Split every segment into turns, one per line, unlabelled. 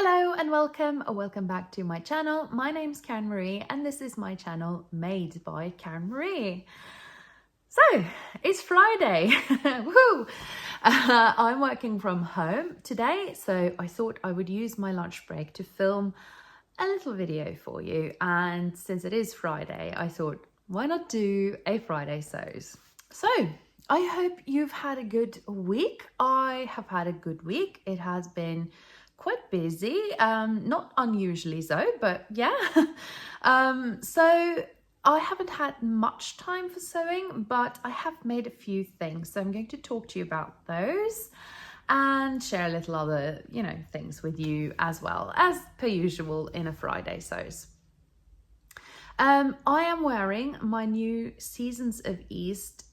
Hello and welcome or welcome back to my channel. My name's Karen Marie and this is my channel Made by Karen Marie. So it's Friday. Woo! I'm working from home today, so I thought I would use my lunch break to film a little video for you. And since it is Friday, I thought, why not do a Friday sews? So I hope you've had a good week. I have had a good week. It has been quite busy, not unusually so, but yeah. So I haven't had much time for sewing, but I have made a few things. So I'm going to talk to you about those and share a little other, things with you as well, as per usual in a Friday sews. I am wearing my new Seasons of East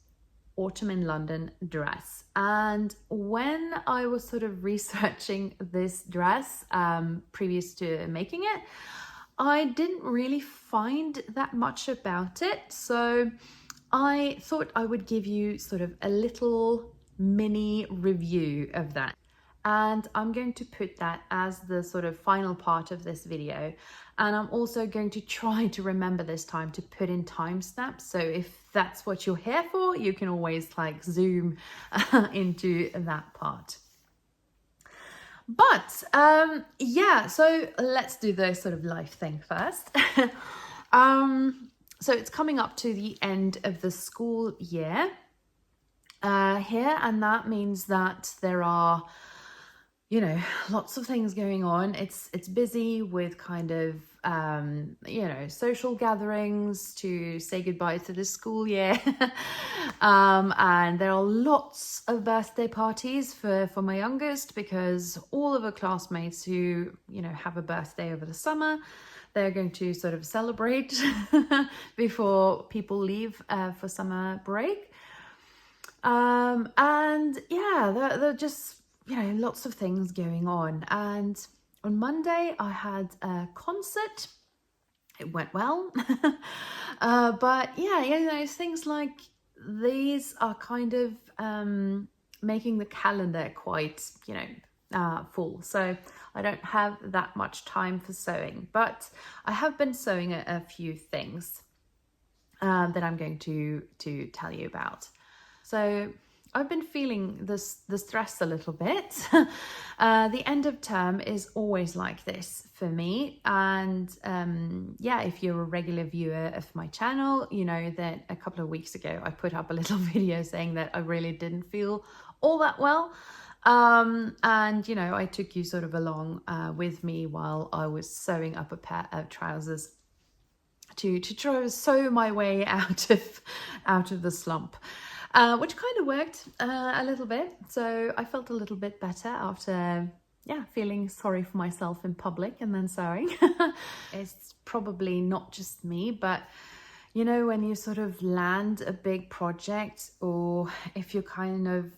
Autumn in London dress, and when I was sort of researching this dress previous to making it, I didn't really find that much about it, so I thought I would give you sort of a little mini review of that. And I'm going to put that as the sort of final part of this video. And I'm also going to try to remember this time to put in timestamps. So if that's what you're here for, you can always like zoom into that part. But yeah, so let's do the sort of life thing first. So it's coming up to the end of the school year here, and that means that there are lots of things going on. It's busy with kind of social gatherings to say goodbye to the school year. And there are lots of birthday parties for my youngest, because all of her classmates who have a birthday over the summer, they're going to sort of celebrate before people leave for summer break. And yeah, they're just lots of things going on. And on Monday I had a concert. It went well. But yeah, things like these are kind of making the calendar quite full, so I don't have that much time for sewing, but I have been sewing a few things that I'm going to tell you about. So I've been feeling the stress a little bit. The end of term is always like this for me. And yeah, if you're a regular viewer of my channel, you know that a couple of weeks ago I put up a little video saying that I really didn't feel all that well. And I took you sort of along with me while I was sewing up a pair of trousers to try to sew my way out of the slump. Which kind of worked a little bit. So I felt a little bit better after, feeling sorry for myself in public and then sewing. It's probably not just me, but when you sort of land a big project, or if you're kind of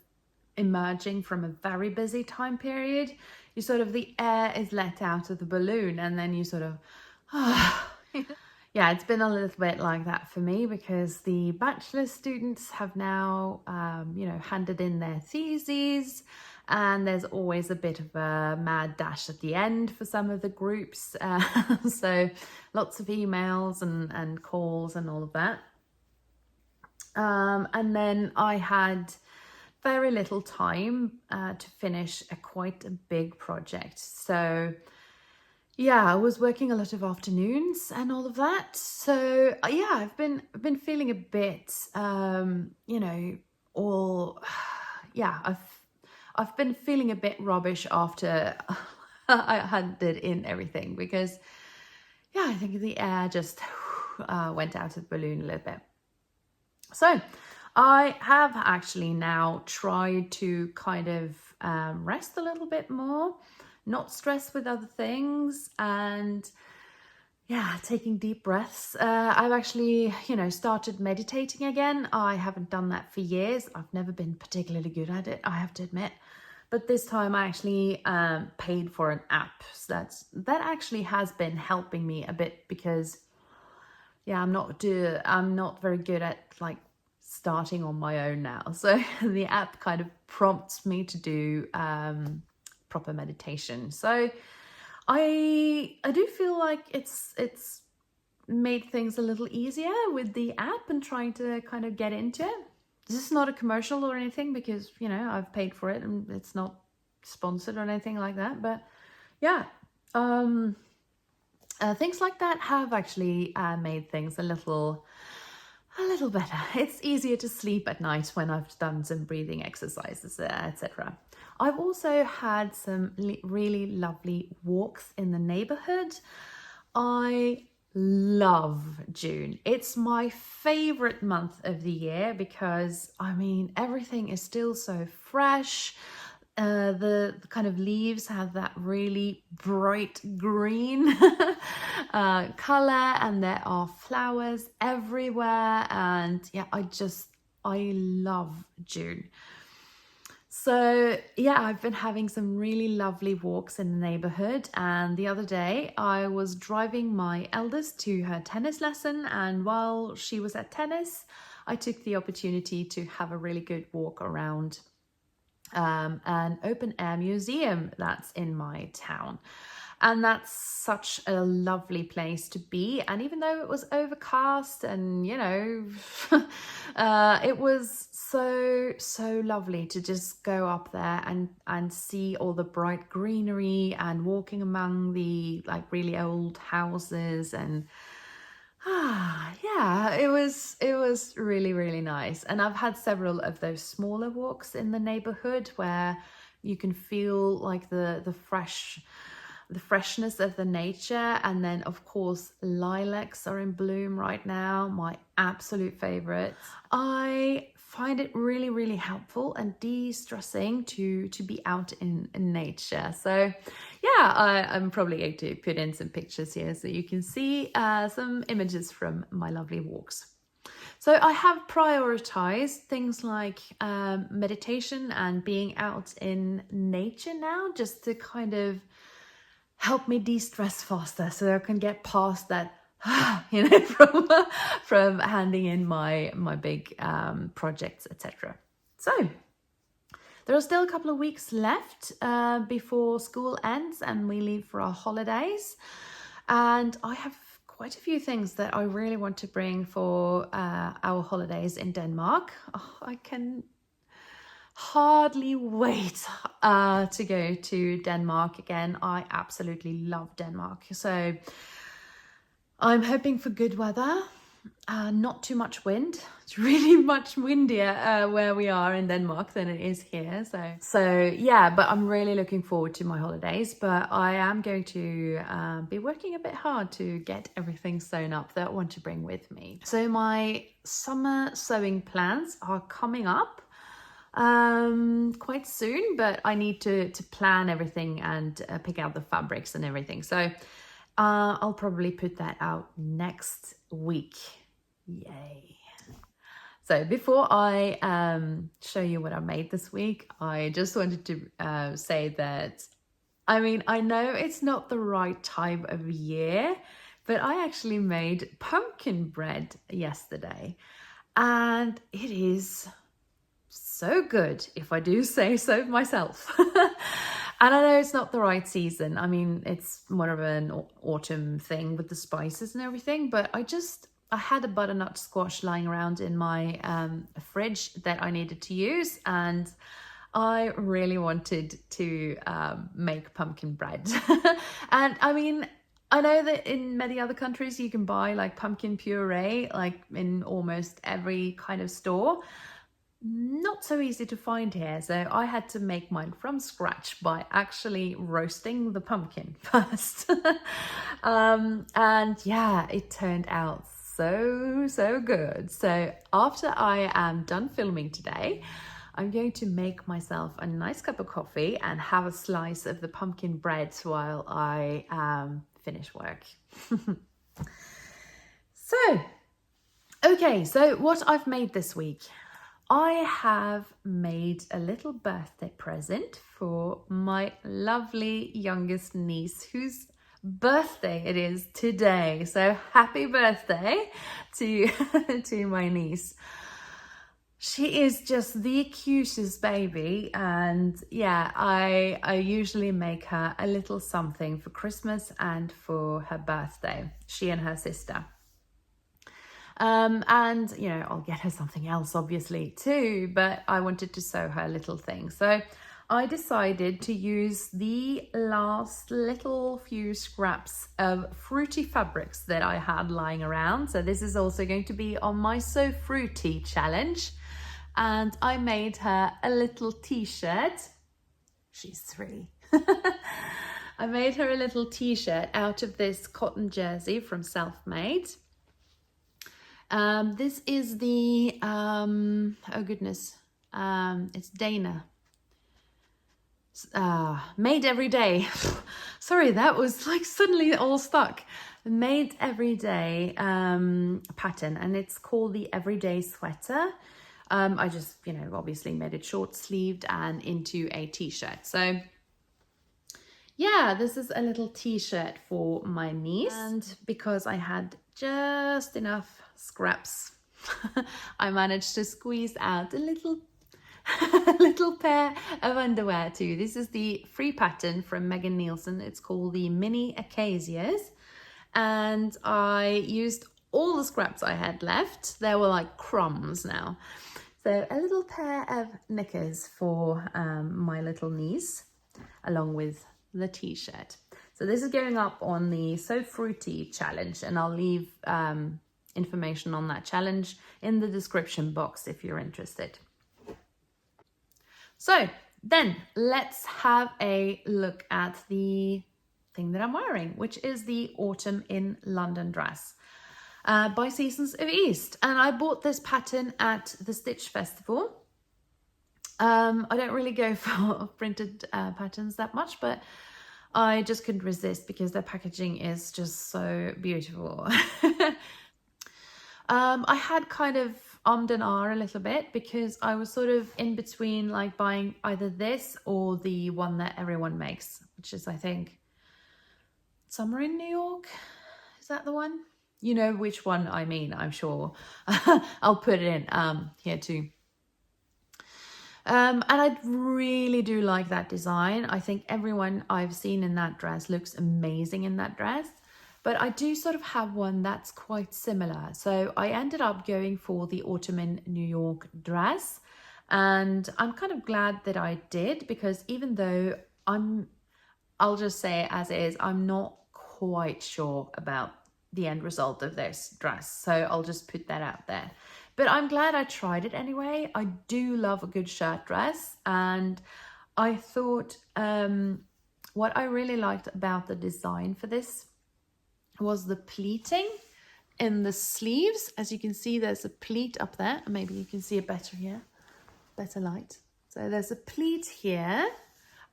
emerging from a very busy time period, you sort of, the air is let out of the balloon, and then you sort of, yeah, it's been a little bit like that for me, because the bachelor students have now, handed in their theses, and there's always a bit of a mad dash at the end for some of the groups. So lots of emails and calls and all of that. And then I had very little time to finish quite a big project. So yeah, I was working a lot of afternoons and all of that. So yeah, I've been feeling a bit, I've been feeling a bit rubbish after I handed in everything, because yeah, I think the air just went out of the balloon a little bit. So I have actually now tried to kind of rest a little bit more, not stress with other things, and yeah, taking deep breaths. I've actually, started meditating again. I haven't done that for years. I've never been particularly good at it, I have to admit. But this time I actually paid for an app. So that actually has been helping me a bit, because yeah, I'm not very good at like starting on my own now. So the app kind of prompts me to do proper meditation. So I do feel like it's made things a little easier with the app and trying to kind of get into it. This is not a commercial or anything because, you know, I've paid for it and it's not sponsored or anything like that. But yeah, things like that have actually made things a little better. It's easier to sleep at night when I've done some breathing exercises, etc. I've also had some really lovely walks in the neighborhood. I love June. It's my favorite month of the year because, I mean, everything is still so fresh. The kind of leaves have that really bright green color, and there are flowers everywhere. And yeah, I love June. So yeah, I've been having some really lovely walks in the neighborhood. And the other day I was driving my eldest to her tennis lesson. And while she was at tennis, I took the opportunity to have a really good walk around an open air museum that's in my town. And that's such a lovely place to be. And even though it was overcast and, you know, it was so lovely to just go up there and see all the bright greenery and walking among the like really old houses. And yeah, it was really nice. And I've had several of those smaller walks in the neighborhood where you can feel like the freshness of the nature. And then of course lilacs are in bloom right now, my absolute favorite. I find it really helpful and de-stressing to be out in nature. So yeah, I'm probably going to put in some pictures here so you can see some images from my lovely walks. So I have prioritized things like meditation and being out in nature now, just to kind of help me de-stress faster so I can get past that you know, from handing in my big projects, etc. So there are still a couple of weeks left before school ends and we leave for our holidays. And I have quite a few things that I really want to bring for our holidays in Denmark. Oh, I can hardly wait to go to Denmark again. I absolutely love Denmark. So I'm hoping for good weather, not too much wind. It's really much windier where we are in Denmark than it is here. So yeah, but I'm really looking forward to my holidays. But I am going to be working a bit hard to get everything sewn up that I want to bring with me. So my summer sewing plans are coming up quite soon, but I need to plan everything and pick out the fabrics and everything. So I'll probably put that out next week. Yay. So before I show you what I made this week, I just wanted to say that, I mean, I know it's not the right time of year, but I actually made pumpkin bread yesterday and it is so good, if I do say so myself. And I know it's not the right season. I mean, it's more of an autumn thing with the spices and everything, but I had a butternut squash lying around in my fridge that I needed to use, and I really wanted to make pumpkin bread. And I mean, I know that in many other countries you can buy like pumpkin puree, like in almost every kind of store. Not so easy to find here, so I had to make mine from scratch by actually roasting the pumpkin first. And yeah, it turned out so good. So after I am done filming today, I'm going to make myself a nice cup of coffee and have a slice of the pumpkin bread while I finish work. So what I've made this week. I have made a little birthday present for my lovely youngest niece, whose birthday it is today. So happy birthday to my niece. She is just the cutest baby, and yeah, I usually make her a little something for Christmas and for her birthday, she and her sister. And you know, I'll get her something else obviously too, but I wanted to sew her a little thing. So I decided to use the last little few scraps of fruity fabrics that I had lying around. So this is also going to be on my Sew Fruity challenge. And I made her a little t-shirt. She's 3. I made her a little t-shirt out of this cotton jersey from Selfmade. This is the, oh goodness, it's Dana. Made Every Day. Sorry, that was like suddenly all stuck. Made Every Day pattern, and it's called the Everyday Sweater. I just, you know, obviously made it short sleeved and into a t-shirt. So yeah, this is a little t-shirt for my niece. And because I had just enough scraps, I managed to squeeze out a little little pair of underwear too. This is the free pattern from Megan Nielsen. It's called the Mini Acacias. And I used all the scraps I had left. There were like crumbs now. So a little pair of knickers for my little niece, along with the t-shirt. So this is going up on the Sew Fruity challenge, and I'll leave information on that challenge in the description box if you're interested. So then let's have a look at the thing that I'm wearing, which is the Autumn in London dress. By Seasons of East, and I bought this pattern at the Stitch Festival. I don't really go for printed patterns that much, but I just couldn't resist because their packaging is just so beautiful. I had kind of ummed and ahed a little bit because I was sort of in between like buying either this or the one that everyone makes, which is, I think, Summer in New York. Is that the one? You know which one I mean, I'm sure. I'll put it in here too. And I really do like that design. I think everyone I've seen in that dress looks amazing in that dress. But I do sort of have one that's quite similar. So I ended up going for the Autumn in New York dress. And I'm kind of glad that I did, because even though I'll just say as it is, I'm not quite sure about the end result of this dress, so I'll just put that out there. But I'm glad I tried it anyway. I do love a good shirt dress, and I thought what I really liked about the design for this was the pleating in the sleeves. As you can see, there's a pleat up there. Maybe you can see it better here, better light. So there's a pleat here,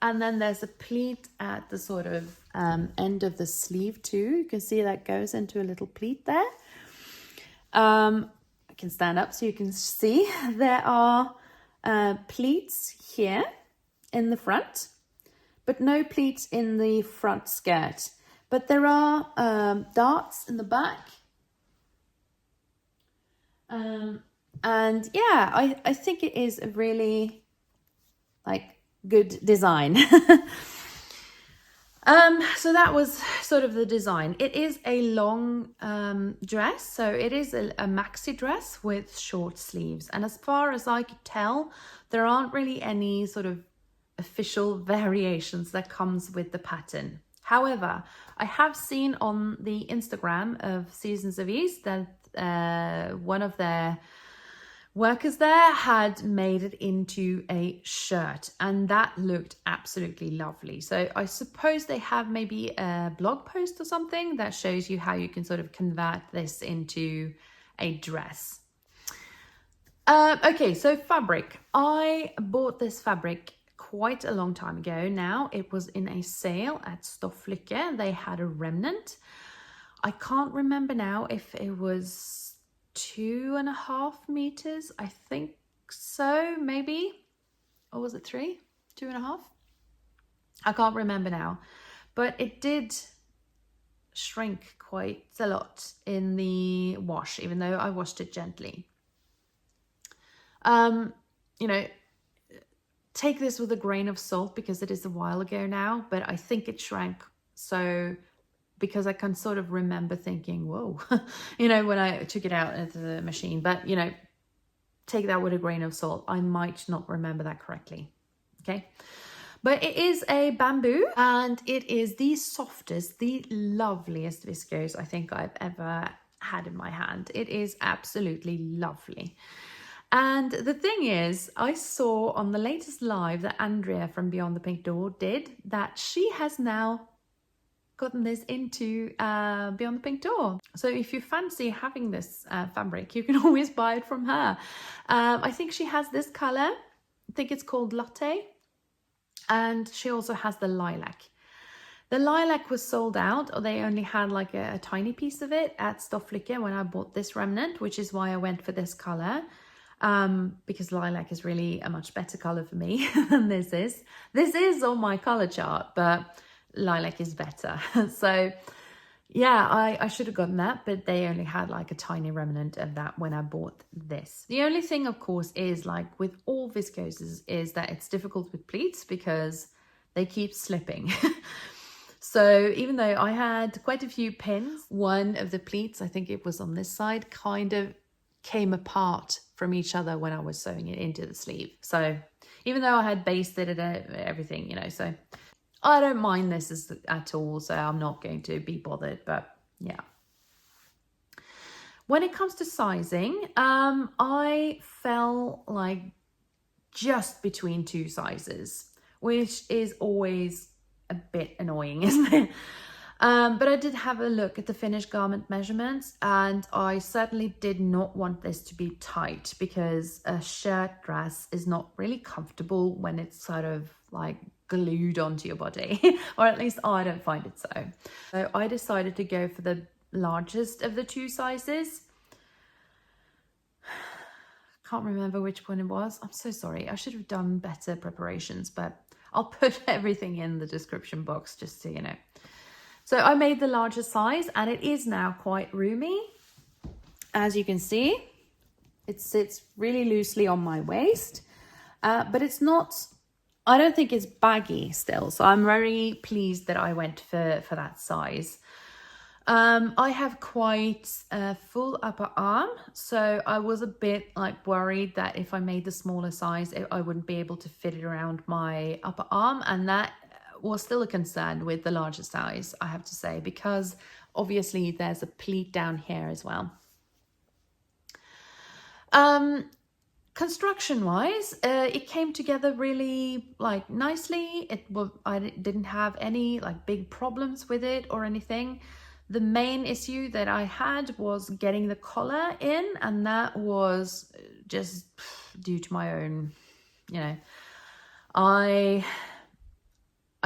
and then there's a pleat at the sort of end of the sleeve too. You can see that goes into a little pleat there. I can stand up so you can see there are pleats here in the front, but no pleats in the front skirt. But there are darts in the back. And yeah, I think it is a really like good design. So that was sort of the design. It is a long dress, so it is a maxi dress with short sleeves. And as far as I could tell, there aren't really any sort of official variations that comes with the pattern. However, I have seen on the Instagram of Seasons of East that one of their workers there had made it into a shirt, and that looked absolutely lovely. So I suppose they have maybe a blog post or something that shows you how you can sort of convert this into a dress. Okay, so fabric. I bought this fabric quite a long time ago now. It was in a sale at Stofflykke. They had a remnant. I can't remember now if it was 2.5 meters, I think so, maybe, or was it 3? 2.5? I can't remember now, but it did shrink quite a lot in the wash, even though I washed it gently. You know, take this with a grain of salt because it is a while ago now, but I think it shrank. So because I can sort of remember thinking, whoa, you know, when I took it out of the machine, but you know, take that with a grain of salt. I might not remember that correctly. Okay. But it is a bamboo and it is the softest, the loveliest viscose I think I've ever had in my hand. It is absolutely lovely. And the thing is, I saw on the latest live that Andrea from Beyond the Pink Door did, that she has now gotten this into Beyond the Pink Door. So if you fancy having this fabric, you can always buy it from her. I think she has this color. I think it's called Latte. And she also has the lilac. The lilac was sold out, or they only had like a tiny piece of it at Stoffliche when I bought this remnant, which is why I went for this color. Because lilac is really a much better color for me than this is. This is on my color chart, but lilac is better. So yeah, I should have gotten that, but they only had like a tiny remnant of that when I bought this. The only thing, of course, is like with all viscoses is that it's difficult with pleats because they keep slipping. So even though I had quite a few pins, one of the pleats, I think it was on this side, kind of came apart from each other when I was sewing it into the sleeve. So even though I had basted it everything, you know, so I don't mind this at all, so I'm not going to be bothered, but yeah. When it comes to sizing, I fell like just between two sizes, which is always a bit annoying, isn't it? But I did have a look at the finished garment measurements, and I certainly did not want this to be tight because a shirt dress is not really comfortable when it's sort of like glued onto your body, or at least I don't find it so. So I decided to go for the largest of the two sizes. Can't remember which one it was. I'm so sorry. I should have done better preparations, but I'll put everything in the description box just so you know. So I made the larger size and it is now quite roomy. As you can see, it sits really loosely on my waist, but it's not, I don't think it's baggy still. So I'm very pleased that I went for that size. I have quite a full upper arm, so I was a bit like worried that if I made the smaller size, I wouldn't be able to fit it around my upper arm, and that was still a concern with the larger size, I have to say, because obviously there's a pleat down here as well. Construction wise, it came together really like nicely. I didn't have any like big problems with it or anything. The main issue that I had was getting the collar in, and that was just due to my own, you know, I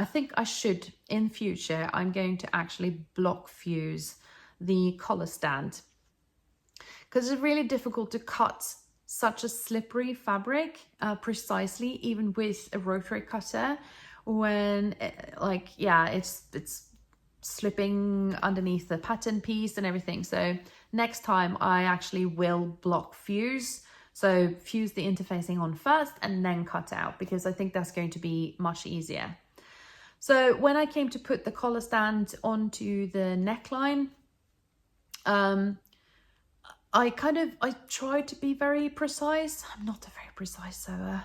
think I should, in future, I'm going to actually block fuse the collar stand, because it's really difficult to cut such a slippery fabric precisely, even with a rotary cutter, when like, yeah, it's slipping underneath the pattern piece and everything. So next time I actually will block fuse. So fuse the interfacing on first and then cut out, because I think that's going to be much easier. So when I came to put the collar stand onto the neckline, I tried to be very precise. I'm not a very precise sewer.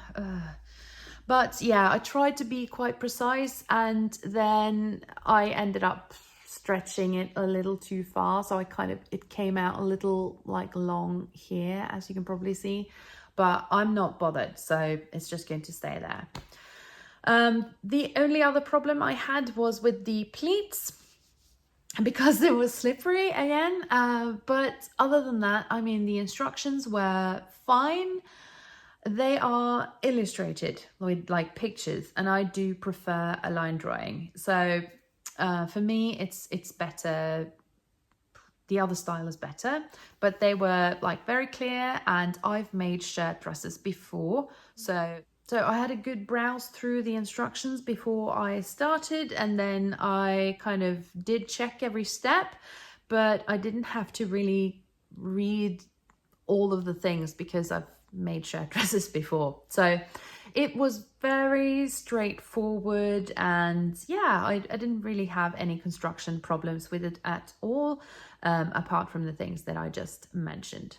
But yeah, I tried to be quite precise, and then I ended up stretching it a little too far. So it came out a little like long here, as you can probably see, but I'm not bothered. So it's just going to stay there. The only other problem I had was with the pleats, because it was slippery again. But other than that, I mean, the instructions were fine. They are illustrated with like pictures, and I do prefer a line drawing. So for me, it's better. The other style is better, but they were like very clear, and I've made shirt dresses before. So I had a good browse through the instructions before I started, and then I kind of did check every step, but I didn't have to really read all of the things because I've made shirt dresses before. So it was very straightforward, and yeah, I didn't really have any construction problems with it at all, apart from the things that I just mentioned.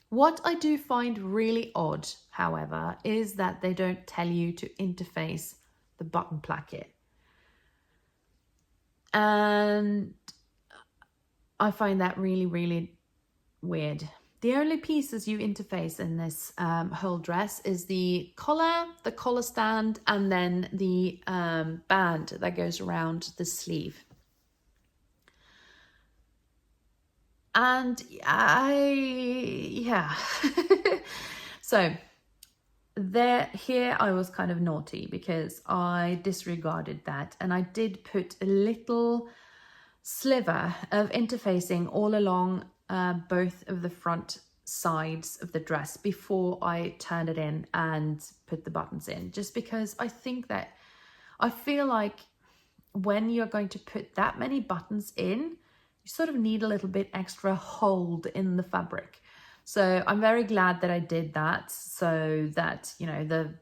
What I do find really odd, however, is that they don't tell you to interface the button placket. And I find that really, really weird. The only pieces you interface in this whole dress is the collar stand, and then the band that goes around the sleeve. And yeah. So here I was kind of naughty because I disregarded that, and I did put a little sliver of interfacing all along both of the front sides of the dress before I turned it in and put the buttons in, just because I feel like when you're going to put that many buttons in, you sort of need a little bit extra hold in the fabric. So I'm very glad that I did that, so that, you know, the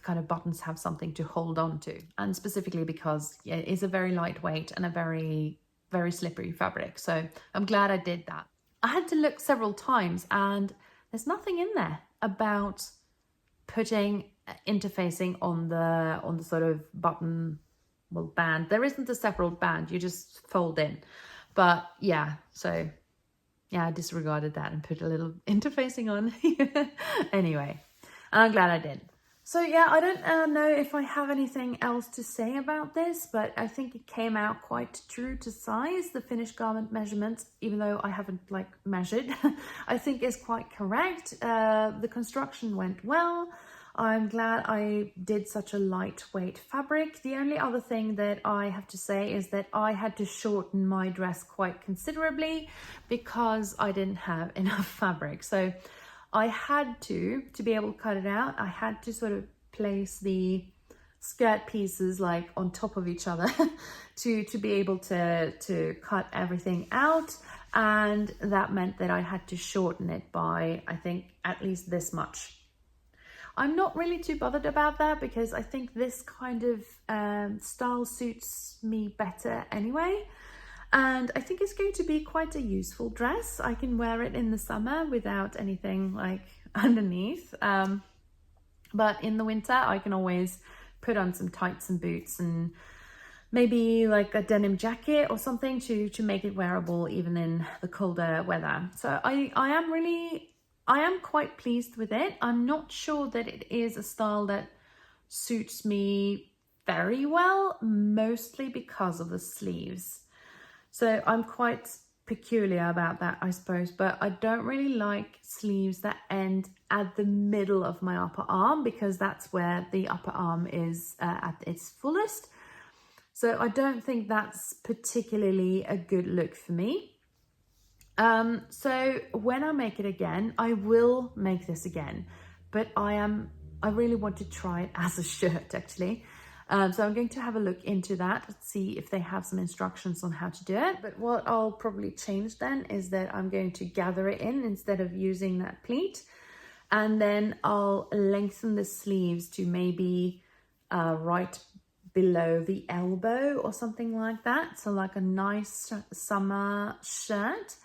kind of buttons have something to hold on to, and specifically because it is a very lightweight and a very, very slippery fabric. So I'm glad I did that. I had to look several times, and there's nothing in there about putting interfacing on the sort of button, well, band. There isn't a separate band, you just fold in. But yeah, so yeah, I disregarded that and put a little interfacing on. Anyway, I'm glad I did. So yeah, I don't know if I have anything else to say about this, but I think it came out quite true to size. The finished garment measurements, even though I haven't like measured, I think is quite correct. The construction went well. I'm glad I did such a lightweight fabric. The only other thing that I have to say is that I had to shorten my dress quite considerably because I didn't have enough fabric. So I had to be able to cut it out, I had to sort of place the skirt pieces like on top of each other to be able to cut everything out. And that meant that I had to shorten it by, I think, at least this much. I'm not really too bothered about that because I think this kind of style suits me better anyway. And I think it's going to be quite a useful dress. I can wear it in the summer without anything like underneath. But in the winter, I can always put on some tights and boots and maybe like a denim jacket or something to make it wearable even in the colder weather. So I am quite pleased with it. I'm not sure that it is a style that suits me very well, mostly because of the sleeves. So I'm quite peculiar about that, I suppose, but I don't really like sleeves that end at the middle of my upper arm because that's where the upper arm is at its fullest. So I don't think that's particularly a good look for me. So when I make it again, I will make this again, but I really want to try it as a shirt actually. So I'm going to have a look into that, see if they have some instructions on how to do it. But what I'll probably change then is that I'm going to gather it in instead of using that pleat. And then I'll lengthen the sleeves to maybe right below the elbow or something like that. So like a nice summer shirt.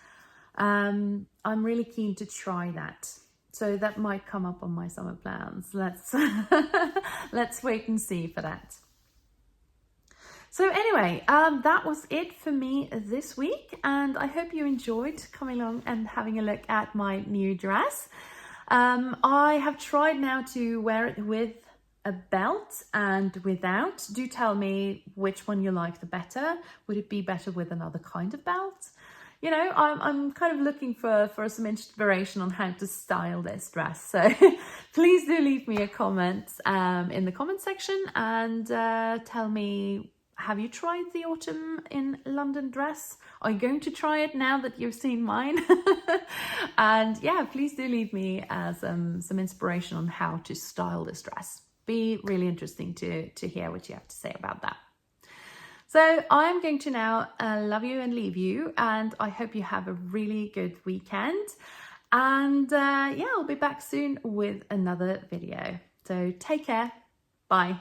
I'm really keen to try that. So that might come up on my summer plans. Let's wait and see for that. So anyway, that was it for me this week, and I hope you enjoyed coming along and having a look at my new dress. I have tried now to wear it with a belt and without. Do tell me which one you like the better. Would it be better with another kind of belt? You know, I'm kind of looking for some inspiration on how to style this dress. So please do leave me a comment in the comment section and tell me, have you tried the Autumn in London dress? Are you going to try it now that you've seen mine? And yeah, please do leave me some inspiration on how to style this dress. Be really interesting to hear what you have to say about that. So I'm going to now love you and leave you, and I hope you have a really good weekend. And yeah, I'll be back soon with another video. So take care. Bye.